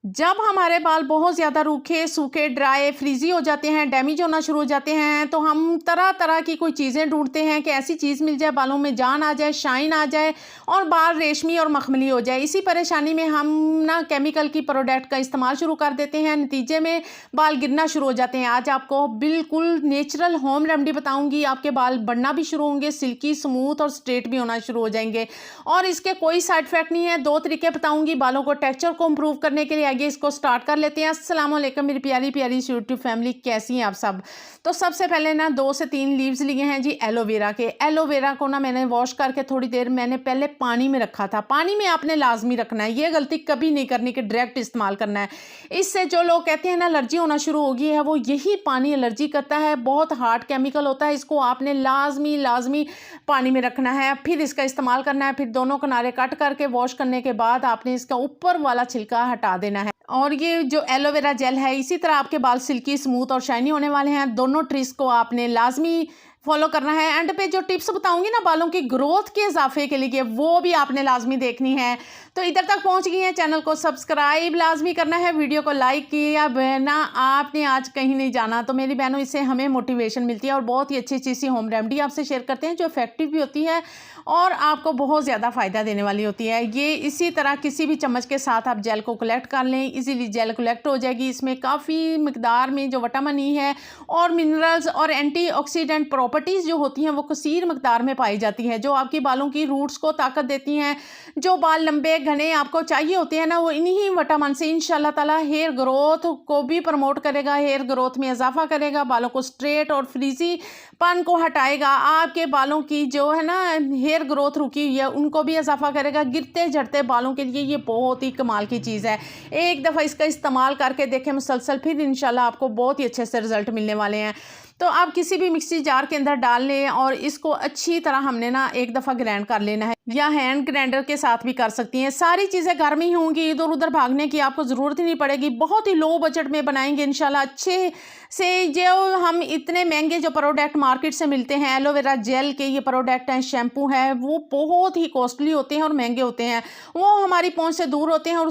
जब हमारे बाल बहुत ज़्यादा रूखे, सूखे, ड्राई, फ्रीज़ी हो जाते हैं, डैमेज होना शुरू हो जाते हैं, तो हम तरह-तरह की कोई चीज़ें ढूँढते हैं कि ऐसी चीज़ मिल जाए, बालों में जान आ जाए, शाइन आ जाए और बाल रेशमी और मखमली हो जाए। इसी परेशानी में हम ना केमिकल की प्रोडक्ट का इस्तेमाल शुरू कर देते हैं, नतीजे में बाल गिरना शुरू हो जाते हैं। आज आपको बिल्कुल नेचुरल होम रेमेडी बताऊँगी, आपके बाल बढ़ना भी शुरू होंगे, सिल्की, स्मूथ और स्ट्रेट भी होना शुरू हो जाएँगे और इसके कोई साइड इफ़ेक्ट नहीं है। 2 तरीके बताऊँगी बालों को टेक्सचर को इम्प्रूव करने के लिए। आइए इसको स्टार्ट कर लेते हैं। अस्सलाम वालेकुम मेरी प्यारी प्यारी यूट्यूब फैमिली, कैसी हैं आप सब। तो सबसे पहले ना 2 से 3 लीव्स लिए हैं जी एलोवेरा के। एलोवेरा को ना मैंने वॉश करके थोड़ी देर मैंने पहले पानी में रखा था। पानी में आपने लाजमी रखना है, ये गलती कभी नहीं करनी कि डायरेक्ट इस्तेमाल करना है। इससे जो लोग कहते हैं ना एलर्जी होना शुरू हो गई है, वो यही पानी एलर्जी करता है। बहुत हार्ड केमिकल होता है, इसको आपने लाजमी पानी में रखना है, फिर इसका इस्तेमाल करना है। फिर दोनों किनारे कट करके वॉश करने के बाद आपने इसका ऊपर वाला छिलका हटा देना है। और ये जो एलोवेरा जेल है, इसी तरह आपके बाल सिल्की, स्मूथ और शाइनी होने वाले हैं। दोनों ट्रिक्स को आपने लाजमी फॉलो करना है। एंड पे जो टिप्स बताऊंगी ना बालों की ग्रोथ के इजाफे के लिए, वो भी आपने लाजमी देखनी है। तो इधर तक पहुंच गई है, चैनल को सब्सक्राइब लाजमी करना है, वीडियो को लाइक किया बहना आपने आज कहीं नहीं जाना। तो मेरी बहनों, इससे हमें मोटिवेशन मिलती है और बहुत ही अच्छी अच्छी सी होम रेमेडी आपसे शेयर करते हैं जो इफेक्टिव भी होती है और आपको बहुत ज़्यादा फ़ायदा देने वाली होती है। ये इसी तरह किसी भी चम्मच के साथ आप जेल को कलेक्ट कर लें, इजीली जेल कलेक्ट हो जाएगी। इसमें काफ़ी मिकदार में जो विटामिन ई है और मिनरल्स और एंटीऑक्सीडेंट प्रॉपर्टीज़ जो होती हैं वो कसीर मिकदार में पाई जाती हैं, जो आपकी बालों की रूट्स को ताकत देती हैं। जो बाल लंबे घने आपको चाहिए होते हैं ना, वो इन्हीं विटामिन से इंशाल्लाह ताला हेयर ग्रोथ को भी प्रमोट करेगा, हेयर ग्रोथ में इजाफा करेगा, बालों को स्ट्रेट और फ्रीजी पन को हटाएगा। आपके बालों की जो है ना हेयर ग्रोथ रुकी हुई है उनको भी इजाफा करेगा। गिरते झड़ते बालों के लिए ये बहुत ही कमाल की चीज़ है। एक दफ़ा इसका इस्तेमाल करके देखें मुसलसल, फिर इंशाल्लाह आपको बहुत ही अच्छे से रिजल्ट मिलने वाले हैं। तो आप किसी भी मिक्सी जार के अंदर डाल लें और इसको अच्छी तरह हमने ना एक दफ़ा ग्राइंड कर लेना है, या हैंड ग्राइंडर के साथ भी कर सकती हैं। सारी चीज़ें घर में ही होंगी, इधर उधर भागने की आपको ज़रूरत ही नहीं पड़ेगी। बहुत ही लो बजट में बनाएंगे इंशाल्लाह अच्छे से। जो हम इतने महंगे जो प्रोडक्ट मार्केट से मिलते हैं, एलोवेरा जेल के ये प्रोडक्ट हैं, शैम्पू है, वो बहुत ही कॉस्टली होते हैं और महंगे होते हैं, वो हमारी पहुंच से दूर होते हैं और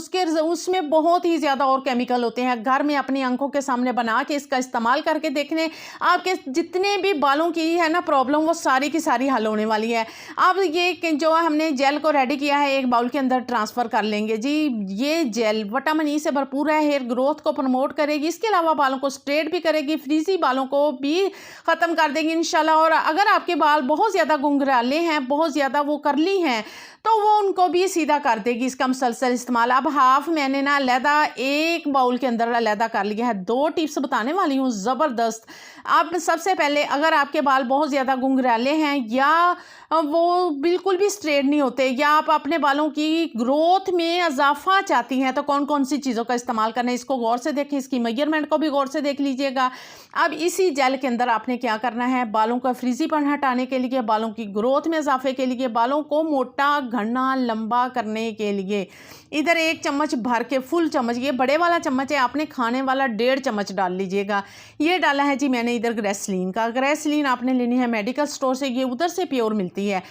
उसमें बहुत ही ज़्यादा और केमिकल होते हैं। घर में अपनी आंखों के सामने बना के इसका इस्तेमाल करके देखने, आपके जितने भी बालों की है ना प्रॉब्लम, वो सारी की सारी हल होने वाली है। अब ये जो हमने जेल को रेडी किया है एक बाउल के अंदर ट्रांसफ़र कर लेंगे जी। ये जेल विटामिन ई से भरपूर है, हेयर ग्रोथ को प्रमोट करेगी, इसके अलावा बालों को स्ट्रेट भी करेगी, फ्रीजी बालों को भी ख़त्म कर देगी इंशाल्लाह। और अगर आपके बाल बहुत ज़्यादा घुंघराले हैं, बहुत ज़्यादा वो करली हैं, तो वो उनको भी सीधा कर देगी इसका मुसलसल इस्तेमाल। अब हाफ मैंने ना अलहदा एक बाउल के अंदर अलहदा कर लिया है। 2 टिप्स बताने वाली हूँ ज़बरदस्त। आप सबसे पहले, अगर आपके बाल बहुत ज़्यादा घुंघराले हैं या वो बिल्कुल भी स्ट्रेट नहीं होते, या आप अपने बालों की ग्रोथ में इजाफा चाहती हैं, तो कौन कौन सी चीज़ों का इस्तेमाल करना है इसको गौर से देखें, इसकी मेजरमेंट को भी गौर से देख लीजिएगा। अब इसी जेल के अंदर आपने क्या करना है, बालों का फ्रीजीपन हटाने के लिए, बालों की ग्रोथ में इजाफे के लिए, बालों को मोटा घना लंबा करने के लिए इधर 1 चम्मच भर के, फुल चम्मच, ये बड़े वाला चम्मच है, आपने खाने वाला 1.5 चम्मच डाल लीजिएगा। ये डाला है जी मैंने इधर ग्रेसलीन का। ग्रेसलीन आपने लेनी है मेडिकल स्टोर से, ये उधर से प्योर मिलती है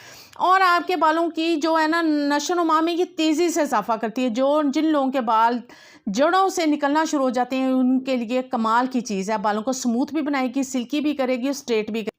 और आपके बालों की जो है ना नशोनुमा में ये तेज़ी से इजाफा करती है। जिन लोगों के बाल जड़ों से निकलना शुरू हो जाते हैं उनके लिए कमाल की चीज़ है। बालों को स्मूथ भी बनाएगी, सिल्की भी करेगी, स्ट्रेट भी करेगी।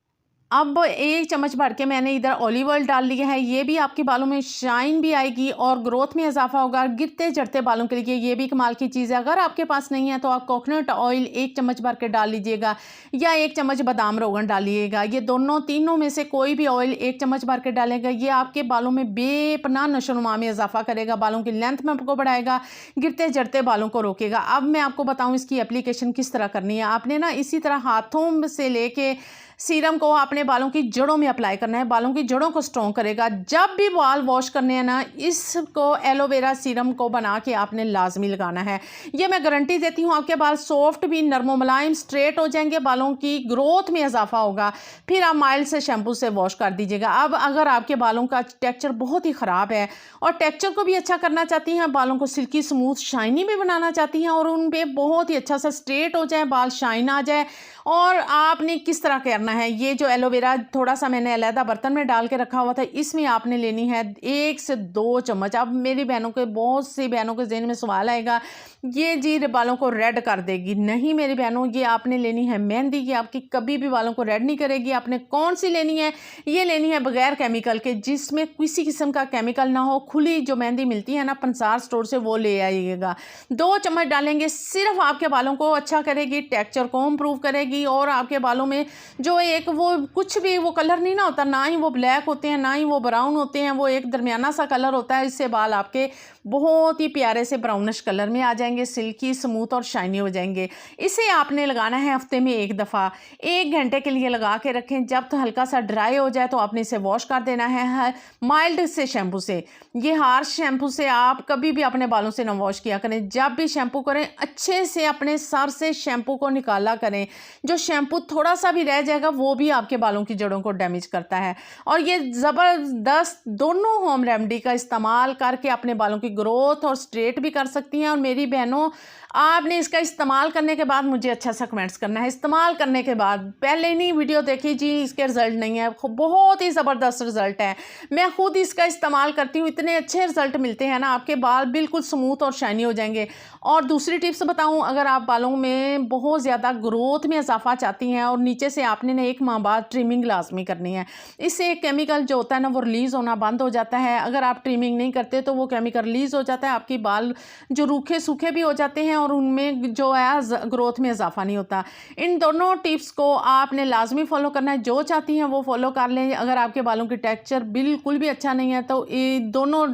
अब 1 चम्मच भर के मैंने इधर ऑलिव ऑयल डाल लिया है, ये भी आपके बालों में शाइन भी आएगी और ग्रोथ में इजाफा होगा। गिरते झड़ते बालों के लिए ये भी कमाल की चीज़ है। अगर आपके पास नहीं है तो आप कोकोनट ऑयल 1 चम्मच भर के डाल लीजिएगा, या 1 चम्मच बादाम रोगन डालिएगा। ये तीनों में से कोई भी ऑयल 1 चम्मच भर के डालेगा, ये आपके बालों में बेपनाह नशोनुमा में इजाफा करेगा, बालों की लेंथ में आपको बढ़ाएगा, गिरते झड़ते बालों को रोकेगा। अब मैं आपको बताऊँ इसकी एप्लीकेशन किस तरह करनी है। आपने ना इसी तरह हाथों से लेके सीरम को अपने बालों की जड़ों में अप्लाई करना है, बालों की जड़ों को स्ट्रॉन्ग करेगा। जब भी बाल वॉश करने हैं ना, इसको एलोवेरा सीरम को बना के आपने लाजमी लगाना है। ये मैं गारंटी देती हूँ, आपके बाल सॉफ्ट भी, नरमो मुलायम, स्ट्रेट हो जाएंगे, बालों की ग्रोथ में इजाफा होगा। फिर आप माइल्ड से शैम्पू से वॉश कर दीजिएगा। अब अगर आपके बालों का टेक्सचर बहुत ही ख़राब है और टेक्सचर को भी अच्छा करना चाहती हैं, बालों को सिल्की, स्मूथ, शाइनी भी बनाना चाहती हैं और उन पर बहुत ही अच्छा सा स्ट्रेट हो जाए, बाल शाइन आ जाए, और आपने किस तरह करना करना है, ये जो एलोवेरा थोड़ा सा मैंने अलहदा बर्तन में डाल के रखा हुआ था, इसमें आपने लेनी है 1 से 2 चम्मच। अब मेरी बहनों के, बहुत सी बहनों के ज़हन में सवाल आएगा, ये जी बालों को रेड कर देगी। नहीं मेरी बहनों, ये आपने लेनी है मेहंदी, ये आपकी कभी भी बालों को रेड नहीं करेगी। आपने कौन सी लेनी है? ये लेनी है बगैर केमिकल के, जिसमें किसी किस्म का केमिकल ना हो। खुली जो मेहंदी मिलती है ना पंसार स्टोर से, वो ले आइएगा। 2 चम्मच डालेंगे, सिर्फ आपके बालों को अच्छा करेगी, टेक्सचर को इम्प्रूव करेगी, और आपके बालों में जो एक वो कुछ भी वो कलर नहीं ना होता, ना ही वो ब्लैक होते हैं ना ही वो ब्राउन होते हैं, वो एक दरमियाना सा कलर होता है। इससे बाल आपके बहुत ही प्यारे से ब्राउनिश कलर में आ जाएंगे, सिल्की स्मूथ और शाइनी हो जाएंगे। इसे आपने लगाना है हफ्ते में 1 दफ़ा, 1 घंटे के लिए लगा के रखें। जब तो हल्का सा ड्राई हो जाए तो आपने इसे वॉश कर देना है माइल्ड से शैम्पू से। ये हार्श शैम्पू से आप कभी भी अपने बालों से ना वॉश किया करें। जब भी शैम्पू करें अच्छे से अपने सर से शैम्पू को निकाला करें। जो शैम्पू थोड़ा सा भी रह जाएगा वो भी आपके बालों की जड़ों को डैमेज करता है। और ये ज़बरदस्त दोनों होम रेमेडी का इस्तेमाल करके अपने बालों की ग्रोथ और स्ट्रेट भी कर सकती हैं। और मेरी बहनों, आपने इसका इस्तेमाल करने के बाद मुझे अच्छा सा कमेंट्स करना है। इस्तेमाल करने के बाद, पहले नहीं वीडियो देखी जी इसके रिज़ल्ट नहीं है, बहुत ही ज़बरदस्त रिज़ल्ट है। मैं खुद इसका इस्तेमाल करती हूँ, इतने अच्छे रिज़ल्ट मिलते हैं ना, आपके बाल बिल्कुल स्मूथ और शाइनी हो जाएंगे। और दूसरी टिप्स बताऊँ, अगर आप बालों में बहुत ज़्यादा ग्रोथ में इजाफा चाहती हैं और नीचे से आपने ना 1 माह बाद ट्रिमिंग लाजमी करनी है। इससे एक केमिकल जो होता है ना वो रिलीज़ होना बंद हो जाता है। अगर आप ट्रिमिंग नहीं करते तो वो केमिकल रिलीज़ हो जाता है, आपकी बाल जो रूखे सूखे भी हो जाते हैं और उनमें जो है ग्रोथ में इजाफा नहीं होता। इन दोनों टिप्स को आपने लाजमी फॉलो करना है। जो चाहती हैं वो फॉलो कर लें। अगर आपके बालों की टेक्सचर बिल्कुल भी अच्छा नहीं है तो ये दोनों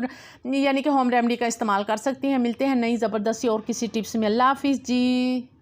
यानी कि होम रेमेडी का इस्तेमाल कर सकती हैं। मिलते हैं नई ज़बरदस्ती और किसी टिप्स में। अल्लाह हाफिज़ जी।